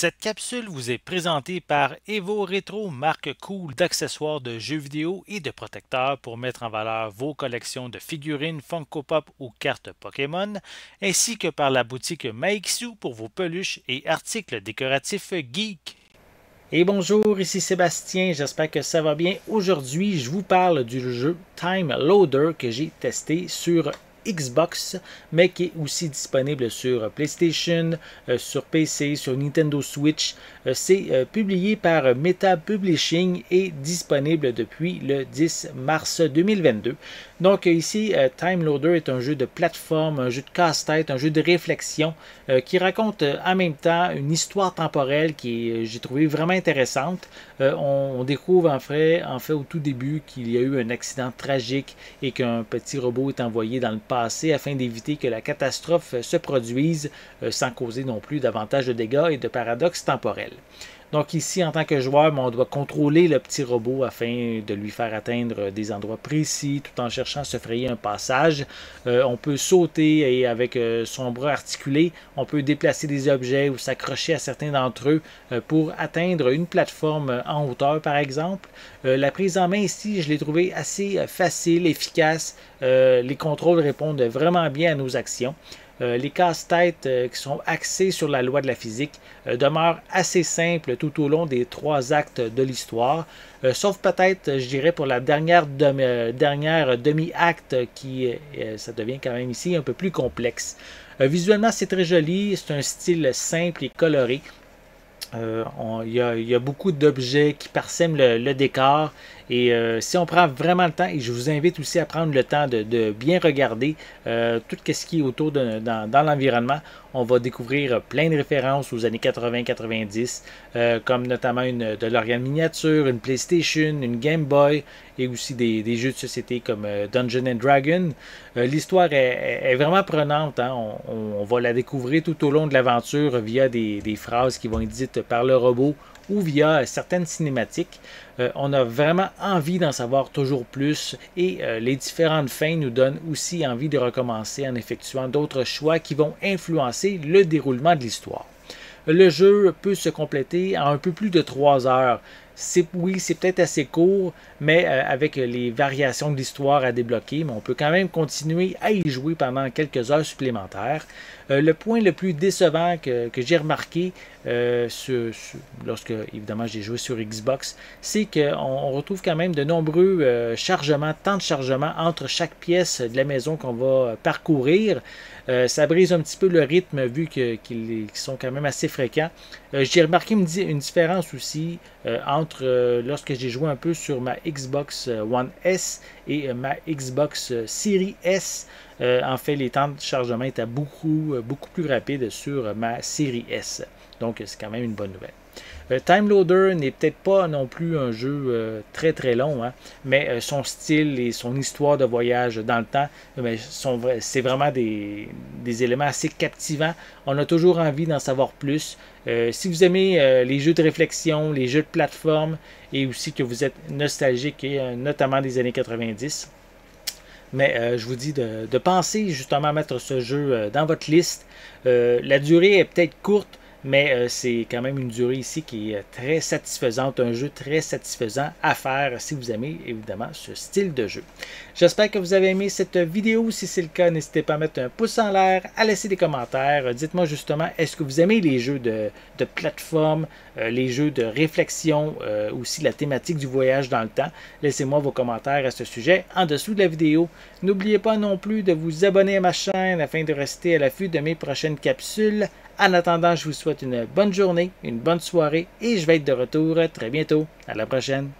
Cette capsule vous est présentée par Evo Retro, marque cool d'accessoires de jeux vidéo et de protecteurs pour mettre en valeur vos collections de figurines Funko Pop ou cartes Pokémon, ainsi que par la boutique Maixu pour vos peluches et articles décoratifs geek. Et bonjour, ici Sébastien, j'espère que ça va bien. Aujourd'hui, je vous parle du jeu Time Loader que j'ai testé sur Xbox, mais qui est aussi disponible sur PlayStation, sur PC, sur Nintendo Switch. C'est publié par Meta Publishing et disponible depuis le 10 mars 2022. Donc ici, Time Loader est un jeu de plateforme, un jeu de casse-tête, un jeu de réflexion qui raconte en même temps une histoire temporelle qui j'ai trouvé vraiment intéressante. On découvre en fait au tout début qu'il y a eu un accident tragique et qu'un petit robot est envoyé dans le passé afin d'éviter que la catastrophe se produise sans causer non plus davantage de dégâts et de paradoxes temporels. Donc ici, en tant que joueur, on doit contrôler le petit robot afin de lui faire atteindre des endroits précis tout en cherchant à se frayer un passage. On peut sauter et avec son bras articulé, on peut déplacer des objets ou s'accrocher à certains d'entre eux pour atteindre une plateforme en hauteur, par exemple. La prise en main ici, je l'ai trouvé assez facile, efficace. Les contrôles répondent vraiment bien à nos actions. Les casse-têtes qui sont axés sur la loi de la physique demeurent assez simples tout au long des 3 actes de l'histoire, sauf peut-être, je dirais, pour la dernière demi-acte qui, ça devient quand même ici un peu plus complexe. Visuellement, c'est très joli, c'est un style simple et coloré. Il y a beaucoup d'objets qui parsèment le décor et si on prend vraiment le temps, et je vous invite aussi à prendre le temps de bien regarder tout ce qui est autour dans l'environnement, on va découvrir plein de références aux années 80-90, comme notamment une DeLorean miniature, une PlayStation, une Game Boy et aussi des jeux de société comme Dungeons and Dragons. L'histoire est vraiment prenante, hein? On va la découvrir tout au long de l'aventure via des phrases qui vont être dites par le robot ou via certaines cinématiques. On a vraiment envie d'en savoir toujours plus et les différentes fins nous donnent aussi envie de recommencer en effectuant d'autres choix qui vont influencer le déroulement de l'histoire. Le jeu peut se compléter en un peu plus de 3 heures. Oui, c'est peut-être assez court, mais avec les variations de l'histoire à débloquer, mais on peut quand même continuer à y jouer pendant quelques heures supplémentaires. Le point le plus décevant que j'ai remarqué lorsque, évidemment, j'ai joué sur Xbox, c'est qu'on retrouve quand même de nombreux temps de chargement entre chaque pièce de la maison qu'on va parcourir. Ça brise un petit peu le rythme vu qu'ils sont quand même assez fréquents. J'ai remarqué une différence aussi entre lorsque j'ai joué un peu sur ma Xbox One S et ma Xbox Series S. En fait, les temps de chargement étaient beaucoup plus rapides sur ma Series S. Donc, c'est quand même une bonne nouvelle. Time Loader n'est peut-être pas non plus un jeu très très long, hein, mais son style et son histoire de voyage dans le temps, c'est vraiment des éléments assez captivants. On a toujours envie d'en savoir plus. Si vous aimez les jeux de réflexion, les jeux de plateforme et aussi que vous êtes nostalgique, notamment des années 90, mais je vous dis de penser justement à mettre ce jeu dans votre liste. La durée est peut-être courte, mais c'est quand même une durée ici qui est très satisfaisante, un jeu très satisfaisant à faire si vous aimez évidemment ce style de jeu. J'espère que vous avez aimé cette vidéo. Si c'est le cas, n'hésitez pas à mettre un pouce en l'air, à laisser des commentaires. Dites-moi justement, est-ce que vous aimez les jeux de plateforme, les jeux de réflexion, aussi la thématique du voyage dans le temps. Laissez-moi vos commentaires à ce sujet en dessous de la vidéo. N'oubliez pas non plus de vous abonner à ma chaîne afin de rester à l'affût de mes prochaines capsules. En attendant, je vous souhaite une bonne journée, une bonne soirée et je vais être de retour très bientôt. À la prochaine!